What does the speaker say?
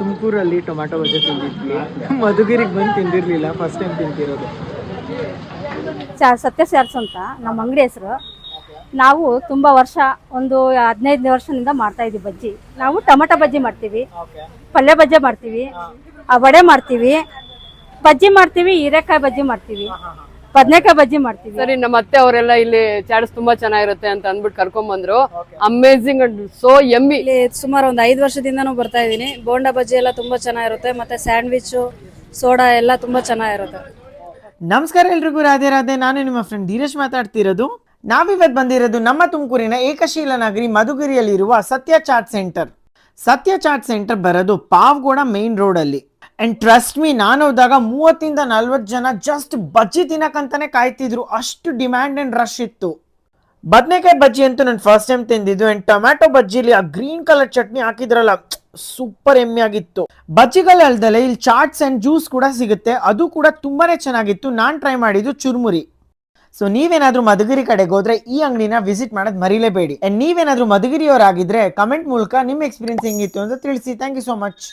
ತುಮಕೂರಲ್ಲಿ ಟೊಮ್ಯಾಟೊ ಬಜ್ಜಿ ತಿಂದಿದ್ವಿ. ಮಧುಗಿರಿಗೆ ಬಂದು ತಿಂದಿರಲಿಲ್ಲ, first time ತಿಂತಿರೋದು. ಸತ್ಯ ಸ್ಯಾರ್ಸ್ ಅಂತ ನಮ್ಮ ಅಂಗಡಿ ಹೆಸರು. ನಾವು ತುಂಬ ವರ್ಷ, ಒಂದು 15 ವರ್ಷದಿಂದ ಮಾಡ್ತಾ ಇದ್ದೀವಿ ಬಜ್ಜಿ. ನಾವು ಟೊಮೆಟೊ ಬಜ್ಜಿ ಮಾಡ್ತೀವಿ, ಪಲ್ಯ ಬಜ್ಜಿ ಮಾಡ್ತೀವಿ, ವಡೆ ಮಾಡ್ತೀವಿ, ಬಜ್ಜಿ ಮಾಡ್ತೀವಿ, ಹೀರೆಕಾಯಿ ಬಜ್ಜಿ ಮಾಡ್ತೀವಿ, ಬದನೆಕಾಯಿ ಬಜ್ಜಿ ಮಾಡ್ತೀವಿ. ಸರಿ, ನಮ್ಮ ಅತ್ತೆ ಅವರೆಲ್ಲ ಇಲ್ಲಿ ಚಾಟ್ಸ್ ತುಂಬಾ ಚೆನ್ನಾಗಿರುತ್ತೆ ಅಂತ ಅಂದ್ಬಿಟ್ಟು ಕರ್ಕೊಂಡ್ ಬಂದ್ರು. Amazing and so yummy. ಇಲ್ಲಿ ಸುಮಾರು ಒಂದು 5 ವರ್ಷದಿಂದನೂ ಬರ್ತಾ ಇದ್ದೀನಿ. ಬೋಂಡಾ ಬಜ್ಜಿ ಎಲ್ಲ ತುಂಬಾ ಚೆನ್ನಾಗಿರುತ್ತೆ, ಮತ್ತೆ ಸ್ಯಾಂಡ್ವಿಚ್, ಸೋಡಾ ಎಲ್ಲ ತುಂಬಾ ಚೆನ್ನಾಗಿರುತ್ತೆ. ನಮಸ್ಕಾರ ಎಲ್ರಿಗೂ, ರಾಧೆ ರಾಧೆ. ನಾನು ನಿಮ್ಮ ಫ್ರೆಂಡ್ ಧೀರೇಶ್ ಮಾತಾಡ್ತಿರೋದು. ನಾವಿವತ್ತು ಬಂದಿರೋದು ನಮ್ಮ ತುಮಕೂರಿನ ಏಕಶೀಲ ನಗರಿ ಮಧುಗಿರಿಯಲ್ಲಿರುವ ಸತ್ಯ ಚಾಟ್ ಸೆಂಟರ್. ಸತ್ಯ ಚಾಟ್ ಸೆಂಟರ್ ಬರೋದು ಪಾವಗೌಡ ಮೇನ್ ರೋಡ್ ಅಲ್ಲಿ. ಅಂಡ್ ಟ್ರಸ್ಟ್ ಮೀ, ನಾನು ಹೋದಾಗ 30-40 ಜನ ಜಸ್ಟ್ ಬಜ್ಜಿ ತಿನ್ನಕಂತಾನೆ ಕಾಯ್ತಿದ್ರು, ಅಷ್ಟು ಡಿಮ್ಯಾಂಡ್ ಅಂಡ್ ರಶ್ ಇತ್ತು. ಬದನೆಕಾಯಿ ಬಜ್ಜಿ ಅಂತೂ ನಾನು ಫಸ್ಟ್ ಟೈಮ್ ತಿಂದಿದ್ದು. ಅಂಡ್ ಟೊಮ್ಯಾಟೊ ಬಜ್ಜಿಲಿ ಆ ಗ್ರೀನ್ ಕಲರ್ ಚಟ್ನಿ ಹಾಕಿದ್ರಲ್ಲ, ಸೂಪರ್ ಎಮ್ಮಿ ಆಗಿತ್ತು. ಬಜ್ಜಿಗಳಲ್ದಲೆ ಇಲ್ಲಿ ಚಾಟ್ಸ್ ಅಂಡ್ ಜ್ಯೂಸ್ ಕೂಡ ಸಿಗುತ್ತೆ, ಅದು ಕೂಡ ತುಂಬಾನೇ ಚೆನ್ನಾಗಿತ್ತು. ನಾನು ಟ್ರೈ ಮಾಡಿದ್ದು ಚುರ್ಮುರಿ. ಸೊ ನೀವೇನಾದ್ರೂ ಮಧುಗಿರಿ ಕಡೆಗೆ ಹೋದ್ರೆ ಈ ಅಂಗಡಿನ ವಿಸಿಟ್ ಮಾಡೋದು ಮರಿಲೇಬೇಡಿ. ಅಂಡ್ ನೀವೇನಾದ್ರೂ ಮಧುಗಿರಿಯವರಾಗಿದ್ರೆ ಕಮೆಂಟ್ ಮೂಲಕ ನಿಮ್ಮ ಎಕ್ಸ್ಪೀರಿಯನ್ಸ್ ಹೆಂಗಿತ್ತು ಅಂತ ತಿಳಿಸಿ. Thank you so much.